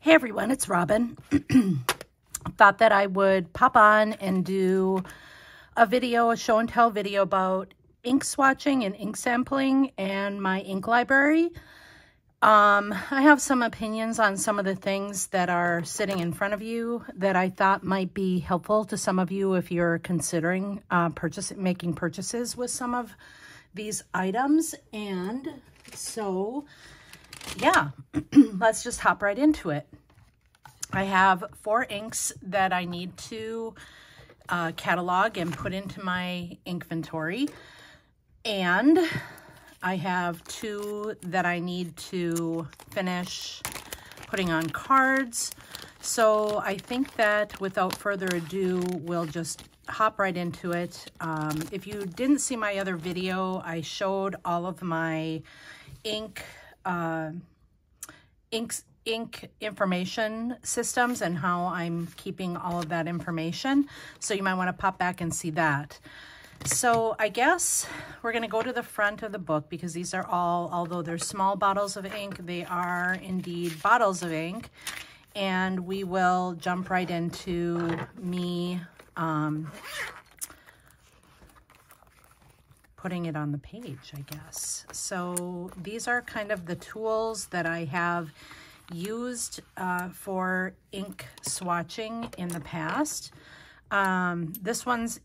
Hey everyone, it's Robin. Thought that I would pop on and do a video, a show and tell video about ink swatching and ink sampling and my ink library. I have some opinions on some of the things that are sitting in front of you that I thought might be helpful to some of you if you're considering making purchases with some of these items. And so yeah, let's just hop right into it. I have 4 inks that I need to catalog and put into my inventory. And I have 2 that I need to finish putting on cards. So I think that without further ado, we'll just hop right into it. If you didn't see my other video, I showed all of my ink information systems and how I'm keeping all of that information. So you might want to pop back and see that. So I guess we're going to go to the front of the book because these are all, although they're small bottles of ink, they are indeed bottles of ink. And we will jump right into me putting it on the page, I guess. So these are kind of the tools that I have used for ink swatching in the past. This one's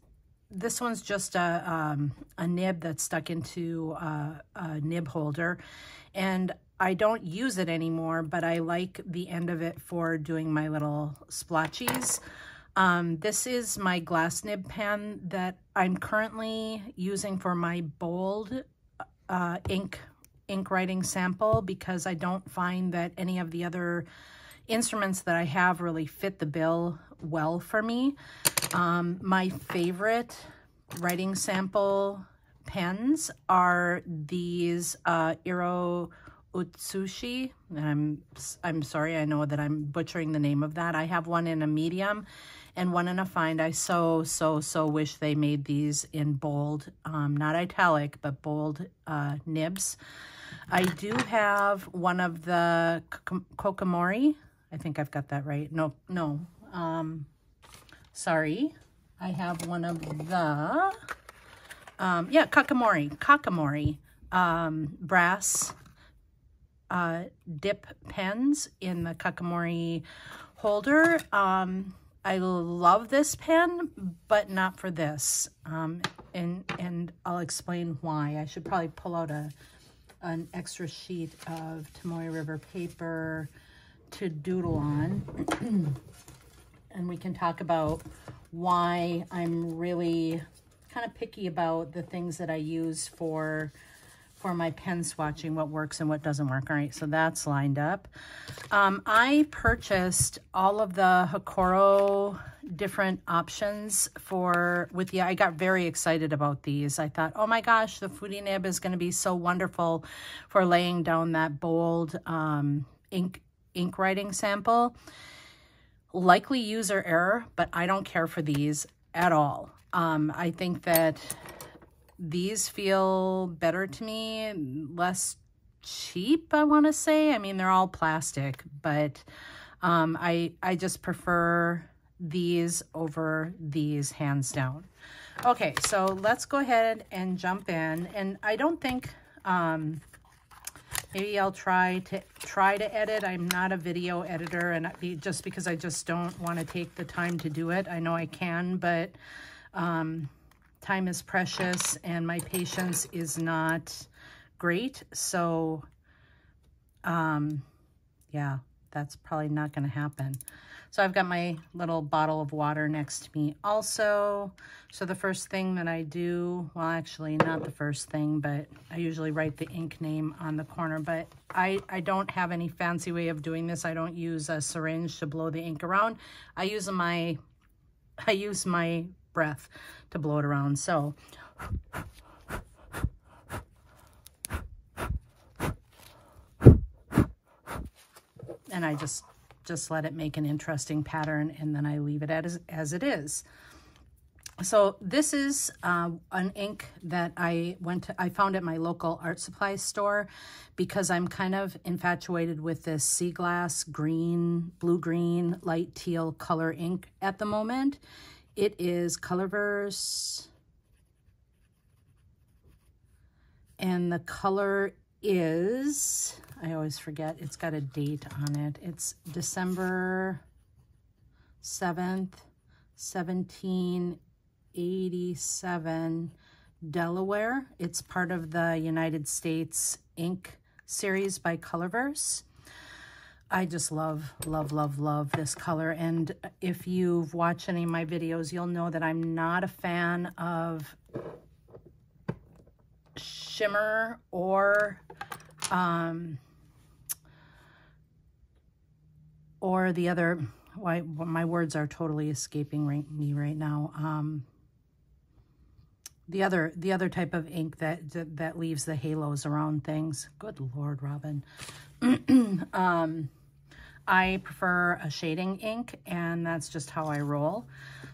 just a nib that's stuck into a nib holder, and I don't use it anymore, but I like the end of it for doing my little splotchies. This is my glass nib pen that I'm currently using for my bold ink writing sample because I don't find that any of the other instruments that I have really fit the bill well for me. My favorite writing sample pens are these Iro-Utsushi. I'm sorry, I know that I'm butchering the name of that. I have one in a medium and one in a fine. I so wish they made these in bold, not italic, but bold nibs. I do have one of the Kakimori. I think I've got that right. No. Sorry. I have one of the, Kakimori brass dip pens in the Kakimori holder. I love this pen, but not for this. And I'll explain why. I should probably pull out an extra sheet of Tomoe River paper to doodle on. And we can talk about why I'm really kind of picky about the things that I use for my pen swatching, what works and what doesn't work. All right, so that's lined up. I purchased all of the Hocoro different options I got very excited about these. I thought, oh my gosh, the foodie nib is going to be so wonderful for laying down that bold ink writing sample. Likely user error, but I don't care for these at all. I think that these feel better to me, less cheap, I want to say. I mean, they're all plastic, but I just prefer these over these hands down. Okay, so let's go ahead and jump in. And I don't think, maybe I'll try to edit. I'm not a video editor, and just because I just don't want to take the time to do it. I know I can, but time is precious and my patience is not great. So, yeah, that's probably not going to happen. So I've got my little bottle of water next to me also. So the first thing that I do, well, actually not the first thing, but I usually write the ink name on the corner, but I don't have any fancy way of doing this. I don't use a syringe to blow the ink around. I use my breath to blow it around. So and I just let it make an interesting pattern, and then I leave it as it is. So this is an ink that I found at my local art supply store because I'm kind of infatuated with this sea glass green, blue-green, light teal color ink at the moment. It is Colorverse, and the color is, I always forget, it's got a date on it. It's December 7th, 1787, Delaware. It's part of the United States ink series by Colorverse. I just love, love, love, love this color. And if you've watched any of my videos, you'll know that I'm not a fan of shimmer or the other, why my words are totally escaping me right now. The other type of ink that leaves the halos around things. Good Lord, Robin. I prefer a shading ink, and that's just how I roll.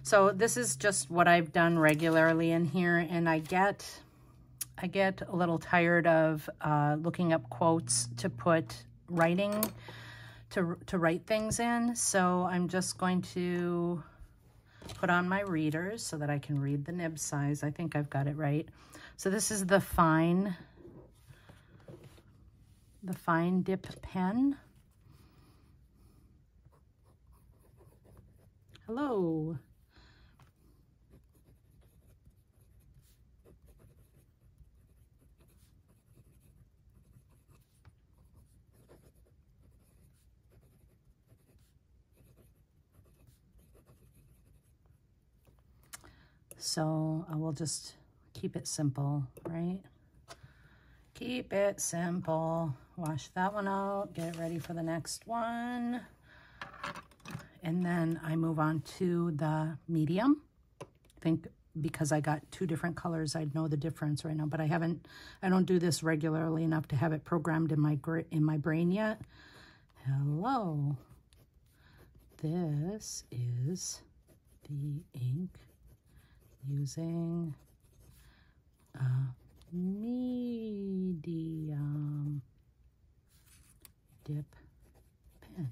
So this is just what I've done regularly in here, and I get a little tired of looking up quotes to put writing, to write things in. So I'm just going to put on my readers so that I can read the nib size. I think I've got it right. So this is the fine dip pen. Hello. So I will just keep it simple, right? Keep it simple. Wash that one out, get it ready for the next one. And then I move on to the medium. I think because I got two different colors, I'd know the difference right now, but I don't do this regularly enough to have it programmed in my brain yet. Hello. This is the ink using a medium dip pen.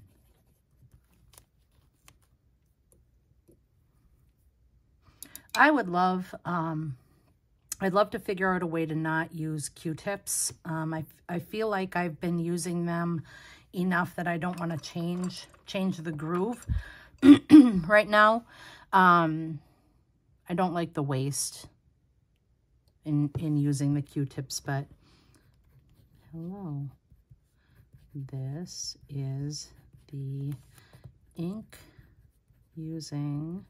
I would love, I'd love to figure out a way to not use Q-tips. I feel like I've been using them enough that I don't want to change the groove right now. I don't like the waste in using the Q-tips, but hello. This is the ink using,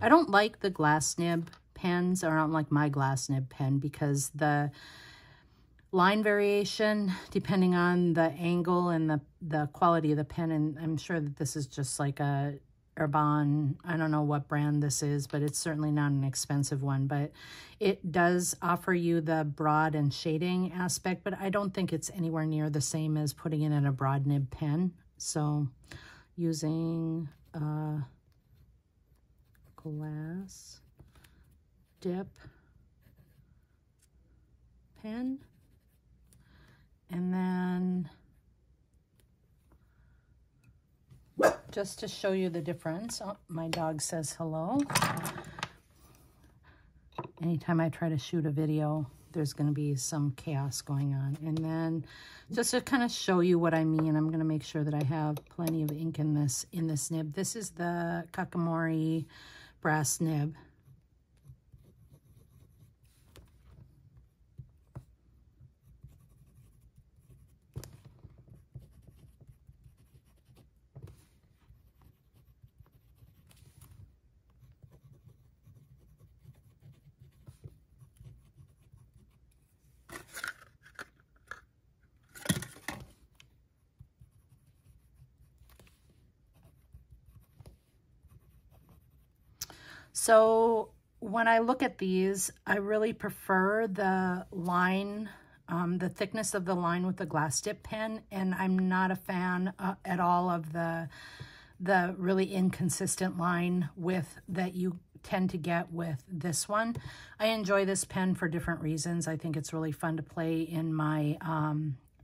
I don't like the glass nib pens, or I don't like my glass nib pen, because the line variation, depending on the angle and the quality of the pen, and I'm sure that this is just like a Urban, I don't know what brand this is, but it's certainly not an expensive one, but it does offer you the broad and shading aspect, but I don't think it's anywhere near the same as putting it in a broad nib pen. So using glass dip pen, and then just to show you the difference, oh, my dog says hello. Anytime I try to shoot a video, there's going to be some chaos going on. And then just to kind of show you what I mean, I'm going to make sure that I have plenty of ink in this nib. This is the Kakimori brass nib. So when I look at these, I really prefer the line, the thickness of the line with the glass dip pen, and I'm not a fan at all of the really inconsistent line width that you tend to get with this one. I enjoy this pen for different reasons. I think it's really fun to play in my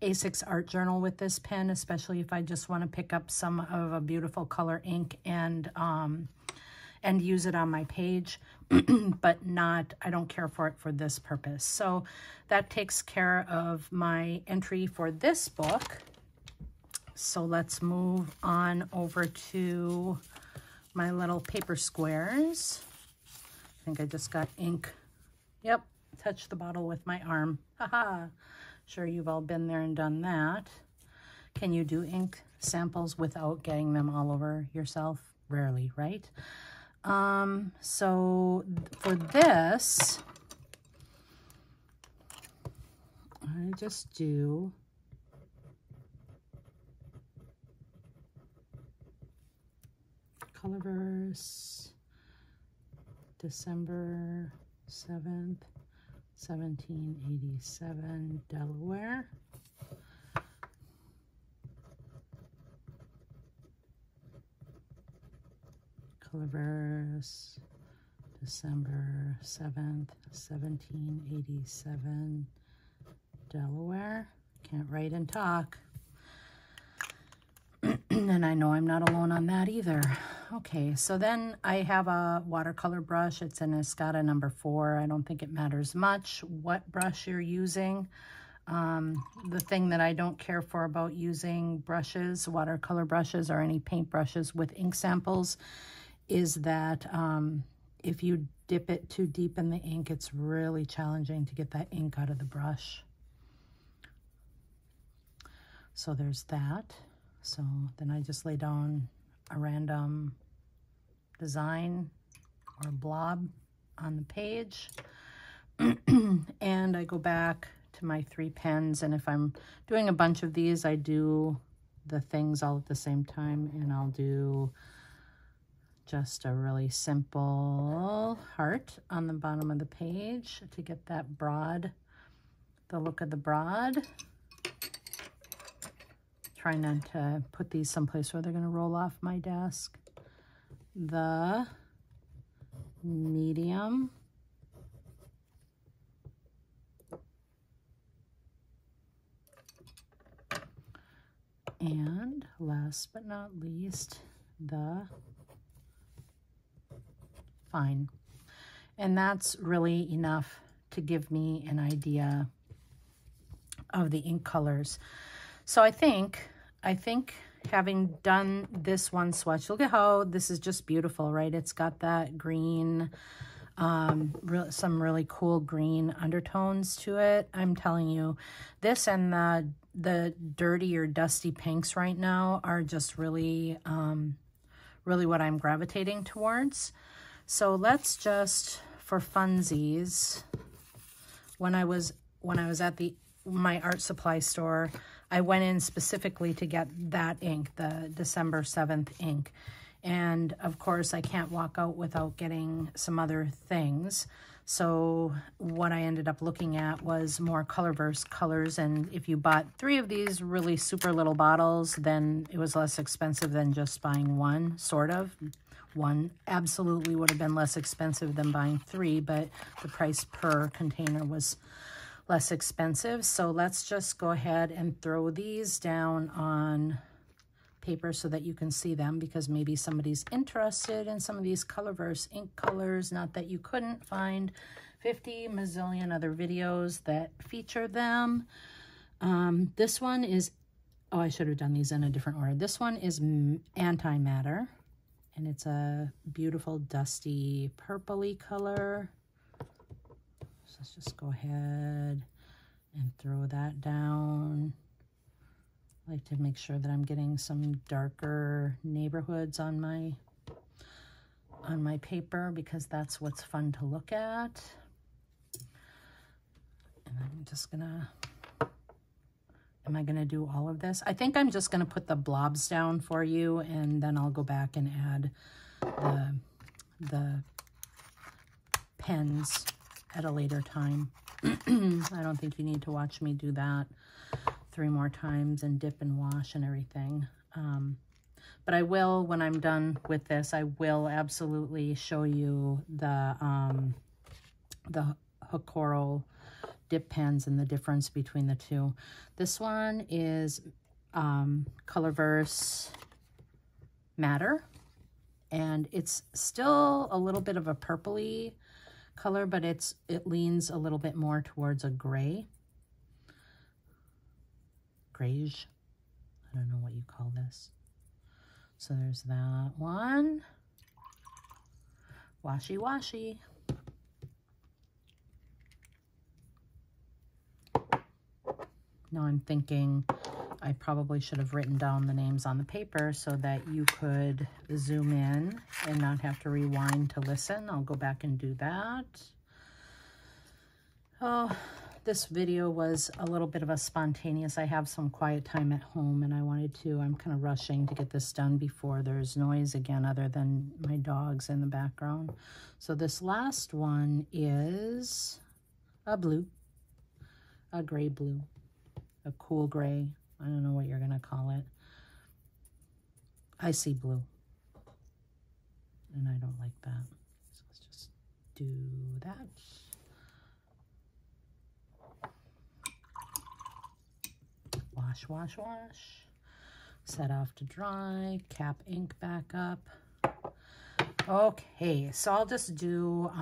A6 art journal with this pen, especially if I just want to pick up some of a beautiful color ink and use it on my page, but not, I don't care for it for this purpose. So that takes care of my entry for this book. So let's move on over to my little paper squares. I think I just got ink. Yep, touched the bottle with my arm. Haha, sure you've all been there and done that. Can you do ink samples without getting them all over yourself? Rarely, right? So for this, I just do Colorverse December 7th, 1787, Delaware. Colorverse December 7th, 1787, Delaware. Can't write and talk. And I know I'm not alone on that either. Okay, so then I have a watercolor brush. It's an Escada number 4. I don't think it matters much what brush you're using. The thing that I don't care for about using brushes, watercolor brushes, or any paint brushes with ink samples is that if you dip it too deep in the ink, it's really challenging to get that ink out of the brush. So there's that. So then I just lay down a random design or blob on the page. And I go back to my 3 pens. And if I'm doing a bunch of these, I do the things all at the same time. And I'll do just a really simple heart on the bottom of the page to get that broad, the look of the broad. Try not to put these someplace where they're going to roll off my desk. The medium. And last but not least, the fine. And that's really enough to give me an idea of the ink colors. So I think having done this one swatch, look at how this is just beautiful, right? It's got that green, some really cool green undertones to it. I'm telling you, this and the dirty or dusty pinks right now are just really, really what I'm gravitating towards. So let's just, for funsies, when I was at my art supply store, I went in specifically to get that ink, the December 7th ink. And of course, I can't walk out without getting some other things. So what I ended up looking at was more Colorverse colors. And if you bought 3 of these really super little bottles, then it was less expensive than just buying one, sort of. One absolutely would have been less expensive than buying 3, but the price per container was less expensive. So let's just go ahead and throw these down on paper so that you can see them, because maybe somebody's interested in some of these Colorverse ink colors. Not that you couldn't find 50 mazillion other videos that feature them. This one is, oh, I should have done these in a different order. This one is Antimatter, and it's a beautiful dusty purpley color. So let's just go ahead and throw that down. I like to make sure that I'm getting some darker neighborhoods on my paper, because that's what's fun to look at. And I'm just gonna, am I gonna do all of this? I think I'm just gonna put the blobs down for you, and then I'll go back and add the pens at a later time. I don't think you need to watch me do that 3 more times and dip and wash and everything. But I will, when I'm done with this, I will absolutely show you the Hocoro dip pens and the difference between the two. This one is Colorverse Matter, and it's still a little bit of a purpley color, but it leans a little bit more towards a grayish. I don't know what you call this. So there's that one. Washy washy. Now I'm thinking I probably should have written down the names on the paper so that you could zoom in and not have to rewind to listen. I'll go back and do that. Oh, this video was a little bit of a spontaneous. I have some quiet time at home and I'm kind of rushing to get this done before there's noise again other than my dogs in the background. So this last one is a blue, a gray blue. A cool gray. I don't know what you're going to call it. I see blue. And I don't like that. So let's just do that. Wash, wash, wash. Set off to dry. Cap ink back up. Okay, so I'll just do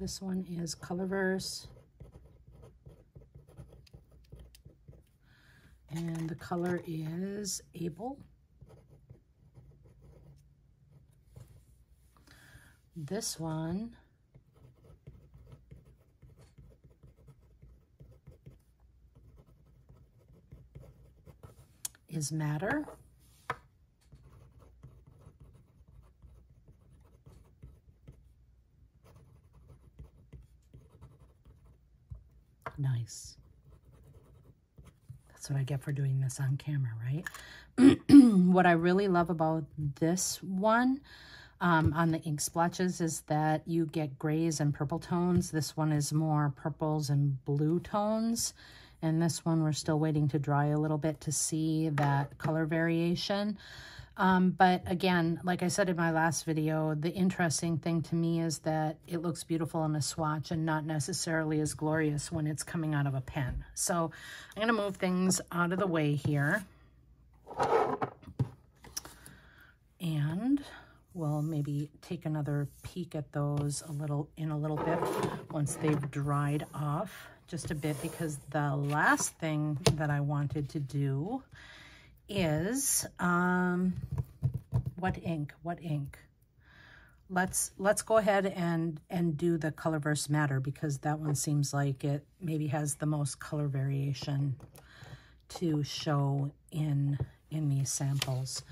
this one is Colorverse, and the color is Able. This one is Matter. Nice. That's what I get for doing this on camera, right? What I really love about this one on the ink splotches is that you get grays and purple tones. This one is more purples and blue tones. And this one we're still waiting to dry a little bit to see that color variation. But again, like I said in my last video, the interesting thing to me is that it looks beautiful in a swatch and not necessarily as glorious when it's coming out of a pen. So I'm going to move things out of the way here. And we'll maybe take another peek at those in a little bit once they've dried off just a bit, because the last thing that I wanted to do is what ink? Let's go ahead and do the Colorverse Matter, because that one seems like it maybe has the most color variation to show in these samples.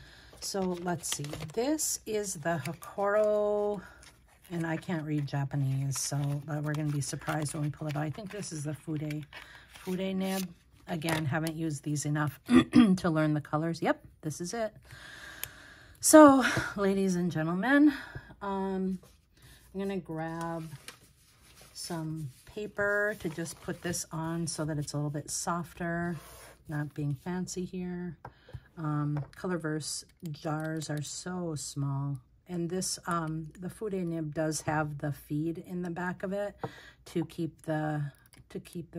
So let's see. This is the Hocoro, and I can't read Japanese, so we're going to be surprised when we pull it out. I think this is the Fude nib. Again, haven't used these enough to learn the colors. Yep, this is it. So, ladies and gentlemen, I'm going to grab some paper to just put this on so that it's a little bit softer, not being fancy here. Colorverse jars are so small. And this, the Fude nib does have the feed in the back of it to keep the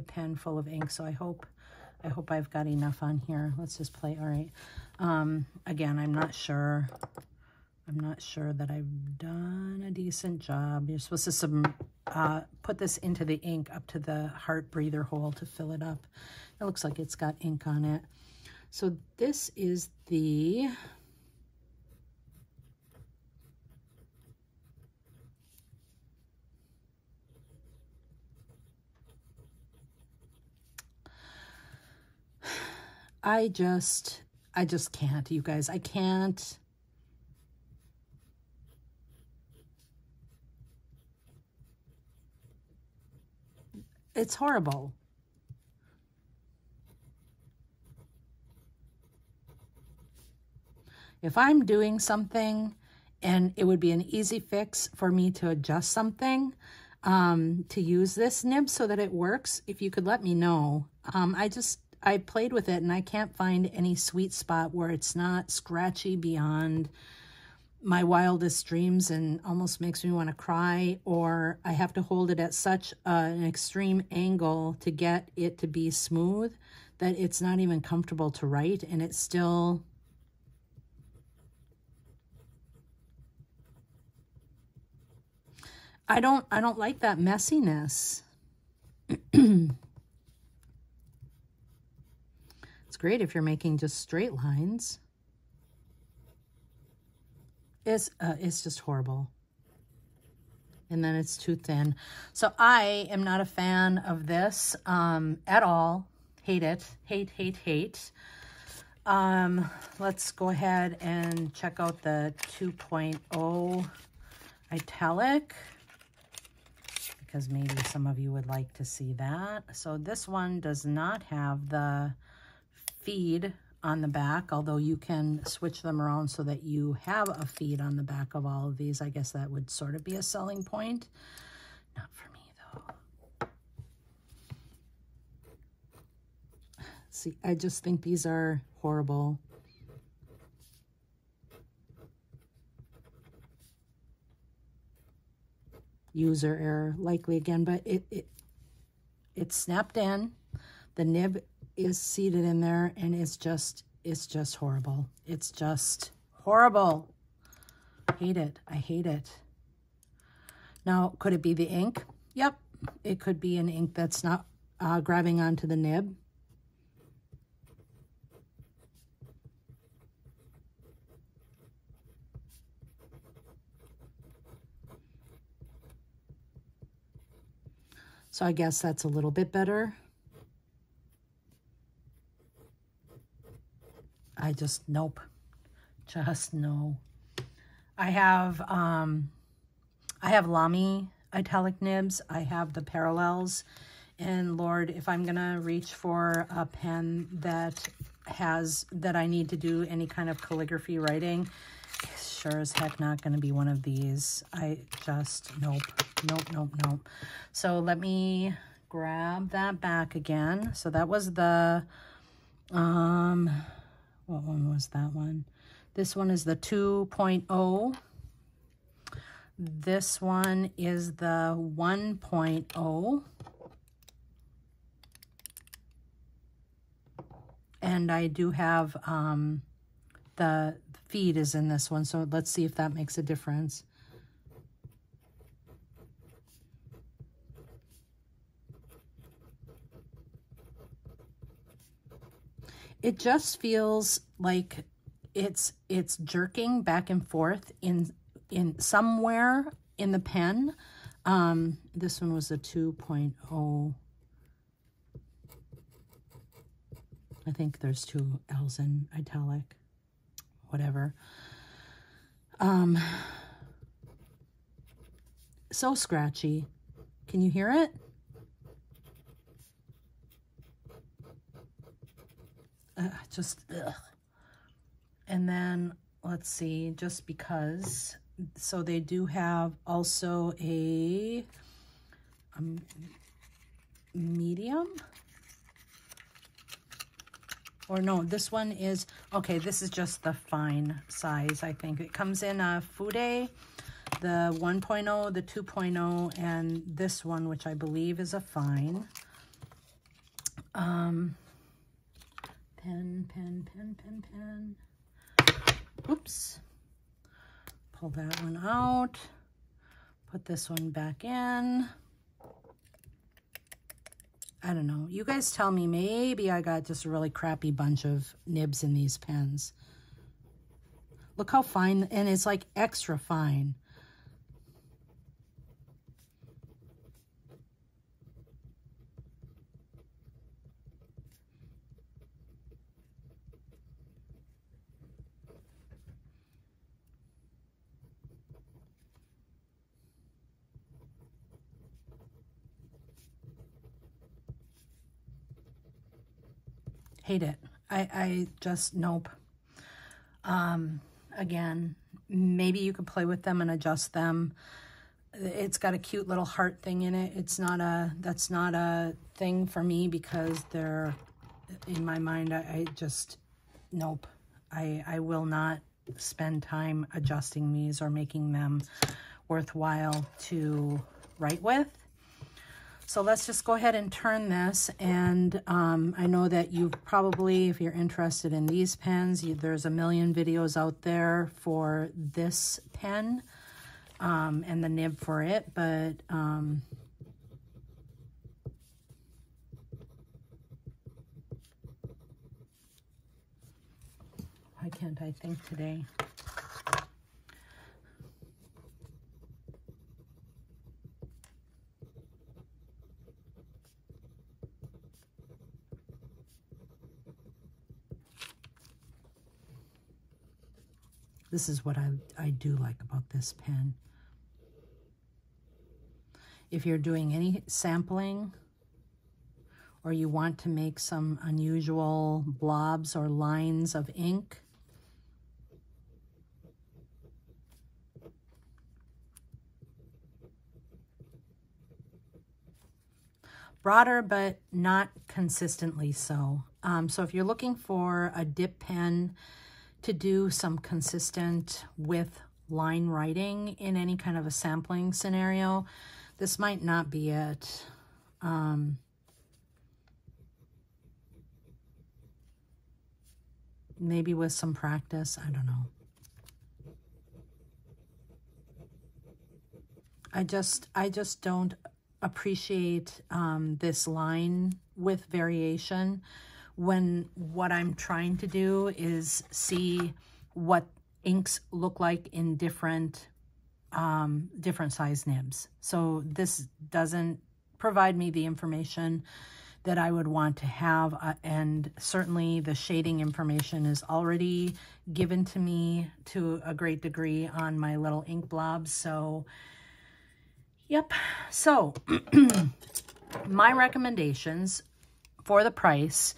pen full of ink. So I hope I've got enough on here. Let's just play. All right. Again, I'm not sure that I've done a decent job. You're supposed to put this into the ink up to the heart breather hole to fill it up. It looks like it's got ink on it. So this is the I just can't, you guys. I can't. It's horrible. If I'm doing something and it would be an easy fix for me to adjust something, to use this nib so that it works. If you could let me know. I played with it and I can't find any sweet spot where it's not scratchy beyond my wildest dreams and almost makes me want to cry, or I have to hold it at such an extreme angle to get it to be smooth that it's not even comfortable to write, and it's still... I don't like that messiness. It's great if you're making just straight lines. It's just horrible. And then it's too thin. So I am not a fan of this at all. Hate it. Hate, hate, hate. Let's go ahead and check out the 2.0 italic, because maybe some of you would like to see that. So this one does not have the feed on the back, although you can switch them around so that you have a feed on the back of all of these. I guess that would sort of be a selling point. Not for me, though. See, I just think these are horrible. User error, likely again, but it snapped in. The nib is seated in there, and it's just horrible. It's just horrible. Hate it. I hate it. Now, could it be the ink? Yep, it could be an ink that's not grabbing onto the nib. So I guess that's a little bit better. I just, nope. Just no. I have Lamy italic nibs. I have the parallels. And Lord, if I'm gonna reach for a pen that I need to do any kind of calligraphy writing, it's sure as heck not gonna be one of these. I just, nope. Nope. So let me grab that back again. So that was the, what one was that one? This one is the 2.0. This one is the 1.0. And I do have the feed is in this one. So let's see if that makes a difference. It just feels like it's jerking back and forth in somewhere in the pen. This one was a 2.0. I think there's two L's in italic, whatever. So scratchy. Can you hear it? Just, ugh. And then, let's see, just because, so they do have also a medium, or no, this one is, okay, this is just the fine size, I think. It comes in a Fude, the 1.0, the 2.0, and this one, which I believe is a fine. Pen. Oops. Pull that one out. Put this one back in. I don't know. You guys tell me, maybe I got just a really crappy bunch of nibs in these pens. Look how fine, and it's like extra fine. Hate it. I just, nope. Again, maybe you could play with them and adjust them. it's got a cute little heart thing in it. That's not a thing for me because they're, in my mind, I just, nope. I will not spend time adjusting these or making them worthwhile to write with. So let's just go ahead and turn this, and I know that you probably, if you're interested in these pens, there's a million videos out there for this pen and the nib for it, but why can't I think today? This is what I do like about this pen. If you're doing any sampling or you want to make some unusual blobs or lines of ink, broader but not consistently so. So if you're looking for a dip pen to do some consistent with line writing in any kind of a sampling scenario, this might not be it. Maybe with some practice, I don't know. I just don't appreciate this line with variation when what I'm trying to do is see what inks look like in different size nibs. So this doesn't provide me the information that I would want to have, and certainly the shading information is already given to me to a great degree on my little ink blobs. So yep, so my recommendations for the price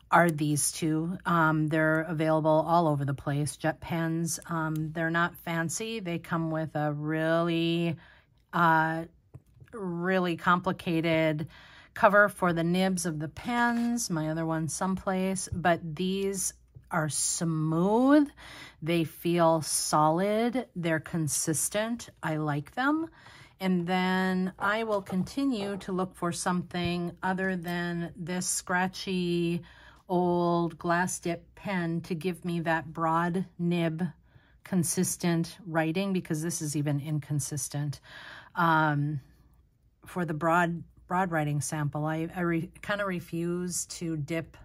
are these two. They're available all over the place. Jet pens, they're not fancy. They come with a really, really complicated cover for the nibs of the pens. My other one's someplace, but these are smooth. They feel solid. They're consistent. I like them. And then I will continue to look for something other than this scratchy old glass dip pen to give me that broad nib consistent writing, because this is even inconsistent. For the broad writing sample, I kind of refuse to dip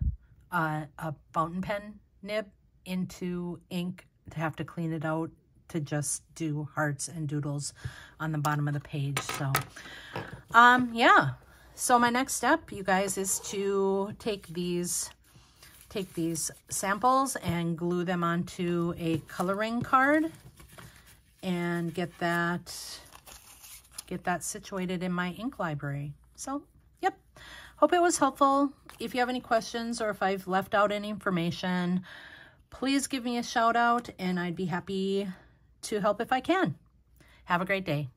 a fountain pen nib into ink to have to clean it out to just do hearts and doodles on the bottom of the page. So yeah, so my next step, you guys, is to take these samples and glue them onto a coloring card and get that situated in my ink library. So yep, hope it was helpful. If you have any questions or if I've left out any information, please give me a shout out and I'd be happy to help if I can. Have a great day.